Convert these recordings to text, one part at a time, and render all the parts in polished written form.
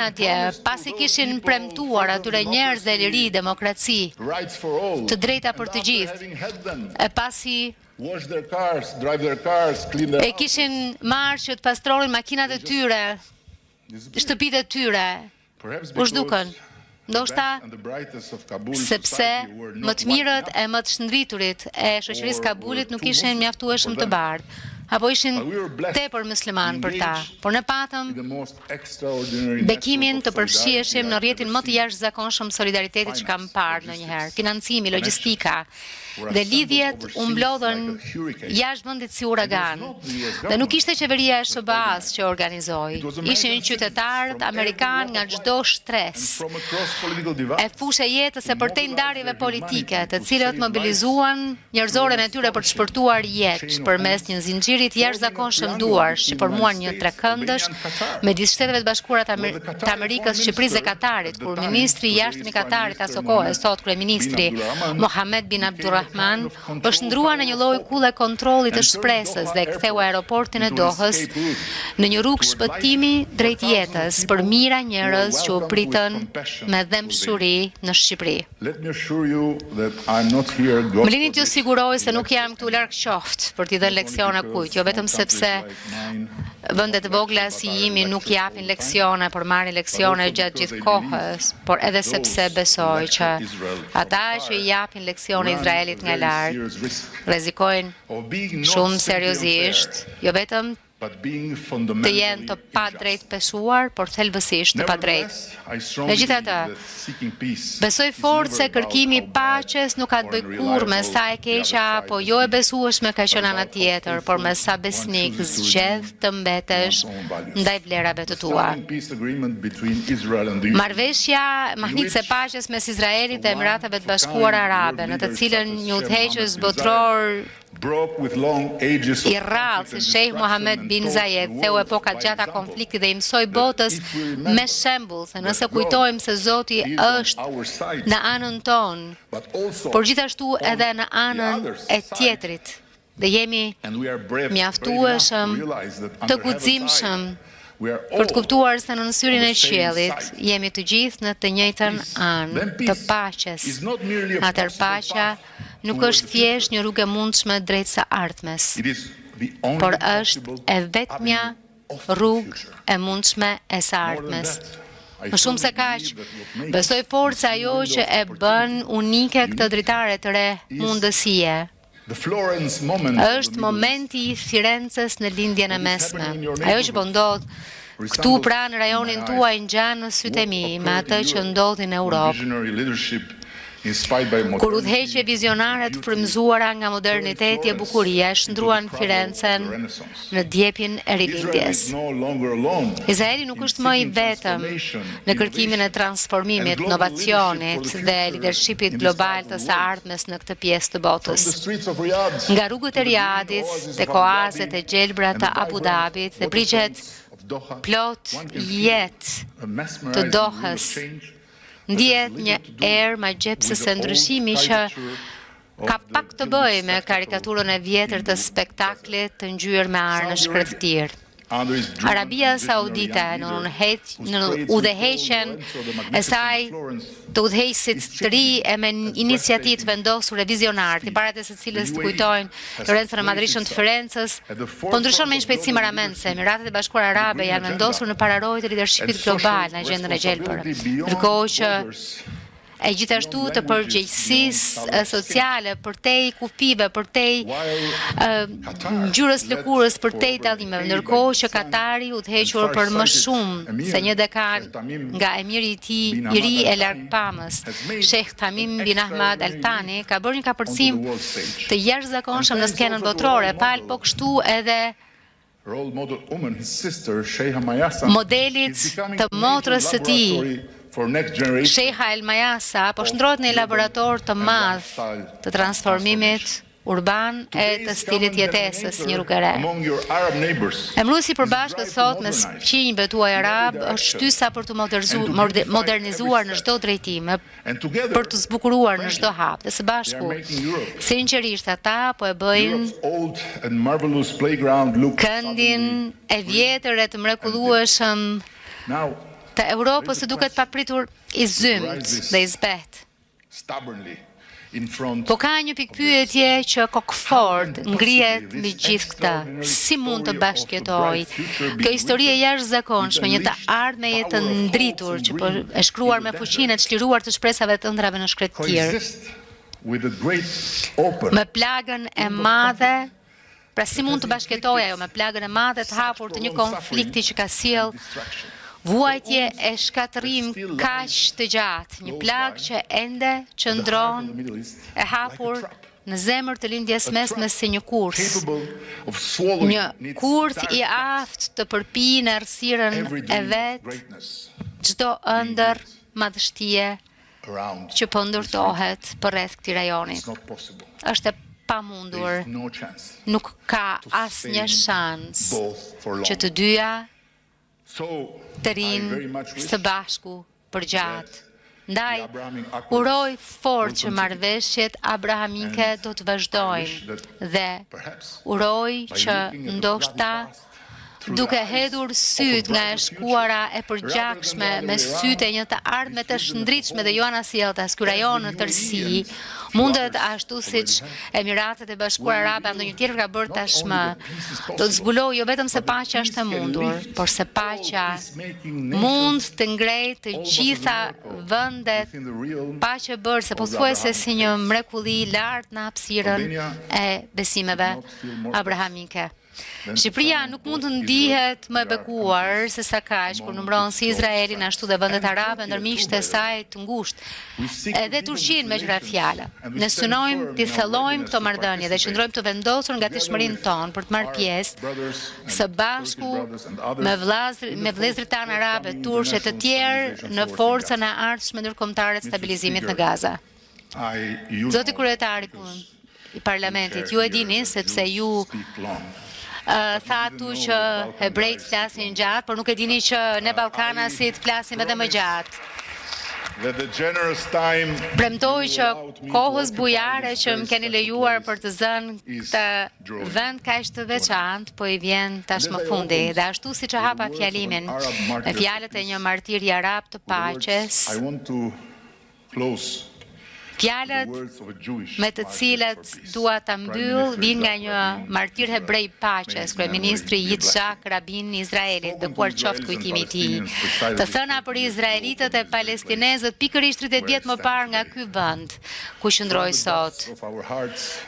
atje, pasi kishin premtuar atyre njerëzve liri, demokraci, të drejta për të gjithë, e pasi e kishin marrë që të pastronin makinat e tyre, shtëpitë e tyre, u zhdukën. Ndoshta sepse më të mirët e më të shndriturit e shoqërisë Kabulit nuk ishin mjaftueshëm të bardhë, apo ishin tepër musliman për ta, por ne patëm bekimin të përfshiheshim në rrjetin më të jashtëzakonshëm solidaritetit që kam parë ndonjëherë, financimi, logjistika, dhe lidhjet u mblodhen jashtë vendit si uragan. Dhe nuk ishte qeveria e SBA-s që organizoi, ishin qytetarët amerikanë nga çdo stres e fushë jetës e përtej ndarjeve politike, të cilët mobilizuan njerëzoren e tyre për të shpërtuar jetë përmes një zinxhiri të jashtëzakonshëm duarsh që formuan një trekëndësh midis Shteteve të Bashkuara të Amerikës, Shqipërisë dhe Katarit, kur ministri i jashtëm i Katarit asaj kohe, sot kryeministri Mohammed bin Abdulrahman, është ndrua në një lloj kulle kontrollit të shpresës dhe ktheu aeroportin e Dohës në një rrugë shpëtimi drejt jetës për mira njerëz që u pritën me dëmshuri në Shqipëri. Më lini t'ju siguroj se nuk jam këtu larg qoftë për t'i dhënë leksione kujt, jo vetëm sepse vendet vogla si jemi nuk japin leksione, por marrin leksione gjatë gjithë kohës, por edhe sepse besoj që ata që i japin leksione Izraelit nga larg rrezikojnë shumë seriozisht, jo vetëm të jenë të padrejt peshuar, por thelbësisht të padrejt. Megjithatë, besoj fort se kërkimi i paqes nuk ka të bëjë kurrë me sa e keqja apo jo e besueshme ka qenë ana tjetër, por me sa besnik zgjedh të mbetesh ndaj vlerave të tua. Marrëveshja mahnitëse paqes mes Izraelit dhe Emirateve të Bashkuara Arabe, në të cilën një udhëheqës botror i rrallë si Sheikh Mohammed bin Zayed theu epoka gjata konfliktit dhe i mësoi botës me shembull se nëse kujtojmë se Zoti është në anën tonë, por gjithashtu edhe në anën e tjetrit, dhe jemi mjaftueshëm të guximshëm për të kuptuar se në syrin e qiellit jemi të gjithë në të njëjtën anë të paqes. Atëherë paqja nuk është thjesht një rrugë e mundshme drejt së ardhmes, por është e vetmja rrugë e mundshme e së ardhmes. Më shumë se kaq, besoj fort se ajo që e bën unike këtë dritare të re mundësie është momenti i Firencës në lindjen e mesme. Ajo që po ndodh këtu pra në rajonin tuaj ngjan në sytë e mi me atë që ndodhi në Europë. Kur udhëheqje vizionare të frymëzuara nga moderniteti e bukuria shndruan Firencën në djepin e rilindjes. Izraeli nuk është më i vetëm në kërkimin e transformimit, inovacionit dhe leadershipit global të së ardhmes në këtë pjesë të botës. Nga rrugët e Riyadit, tek oazet e gjelbra të Abu Dhabit dhe brigjet plot jetë të Dohës, ndihet një erë magjepsëse ndryshimi që ka pak të bëjë me karikaturën e vjetër të spektaklit të ngjyrë me arë në shkretëtir. Arabia Saudite në udhëheqjen e saj të udhëheqësit të ri e me iniciativë vendosur e vizionare, paratë së cilës të kujtojnë Lorencën e Madrishën të Firencës, po ndryshon me një shpejtësi maramendse. Emiratet e Bashkuara Arabe janë vendosur në pararojë të leadershipit global në agjendën e gjelbër, ndërkohë që e gjithashtu të përgjegjësisë sociale, përtej kufive, përtej ngjyrës lëkurës, përtej dallimeve, ndërkohë që Katari udhëhequr për më shumë se një dekan nga emiri i tij i ri e largpamës, Sheikh Tamim bin Ahmad Al Thani, ka bërë një kapërcim të jashtëzakonshëm në skenën botërore, pal po kështu edhe modelit të motrës së tij, Sheikha El Mayasa, po shndrohet në një laborator të madh të transformimit urban e të stilit jetesës, një rrugë e re. Emëruesi i përbashkët sot mes qinjve tuaj arab është shtysa për të modernizuar në çdo drejtim, për të zbukuruar në çdo hap, dhe së bashku, sinqerisht ata po e bëjnë këndin e vjetër e të mrekullueshëm të Europës së duket papritur i zymt dhe i zbet. Po ka një pikpyetje që kokfort ngrihet mbi gjithë këtë. Si mund të bashkëjetoj kjo histori e jashtëzakonshme, një të ardhmeje të ndritur që po e shkruar me fuqinë të çliruar të shpresave të ëndrave në shkretëtir, me plagën e madhe. Pra si mund të bashkëjetoj ajo me plagën e madhe të hapur të një konflikti që ka sjell vuajtje e shkatërim kaq të gjatë, një plagë që ende qëndron e hapur në zemër të lindjes mesme si një kurs. Një kurs i aftë të përpijë në errësirën e vet çdo ëndër madhështie që po ndërtohet përreth këtij rajoni. Është e pamundur. Nuk ka asnjë shans që të dyja të rinë së bashku për gjatë. Ndaj, uroj fort që marrëveshjet abrahamike do të vazhdojnë dhe uroj që ndoshta duke hedhur syt nga e shkuara e përgjakshme me sytë e një të ardhme të shëndritshme dhe jo anasjelltas, ky rajon në tërësi mundet ashtu siç Emiratet e Bashkuara Arabe ndonjë tjetër ka bërë tashmë. Do të zbulojë jo vetëm se paqja është e mundur, por se paqja mund të ngrejë të gjitha vendet, paqe bërë se pothuajse si një mrekulli lart në hapësirën e besimeve abrahamike. Shqipëria nuk mund të ndihet më e bekuar se sa kaq kur numëron si Izraelin ashtu dhe vendet arabe ndër miqtë e saj të ngushtë. Edhe Turqinë me qira fjalë. Ne synojmë të thellojmë këto marrëdhënie dhe qëndrojmë të vendosur nga dëshmërinë tonë për të marrë pjesë së bashku me vëllezërit tanë arabe, turqe të tjerë në forcën e ardhshme ndërkombëtare të stabilizimit në Gaza. Zoti kryetari i parlamentit, ju e dini sepse ju thatu që hebrejt flasin gjatë, por nuk e dini që ne ballkanasit flasim edhe më gjatë. Premtoj që kohës bujare që më keni lejuar për të zënë këtë vend kaq të veçantë, po i vjen tashmë fundi. Dhe ashtu siç e hapa fjalimin me fjalët e një martiri arab të paqes, fjalët me të cilët dua ta mbyll vijnë nga një martir hebrej paqes, kryeministri Yitzhak Rabin i Izraelit, bekuar qoftë kujtimi i tij. Të thëna për izraelitët e palestinezët pikërisht 30 vjet më parë nga ky vend ku qëndroj sot.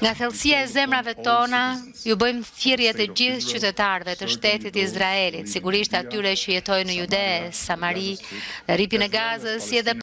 Nga thellësia e zemrave tona ju bëjmë thirrje të gjithë qytetarëve të shtetit të Izraelit, sigurisht atyre që jetojnë në Jude, Samari dhe rripin e Gazës, si edhe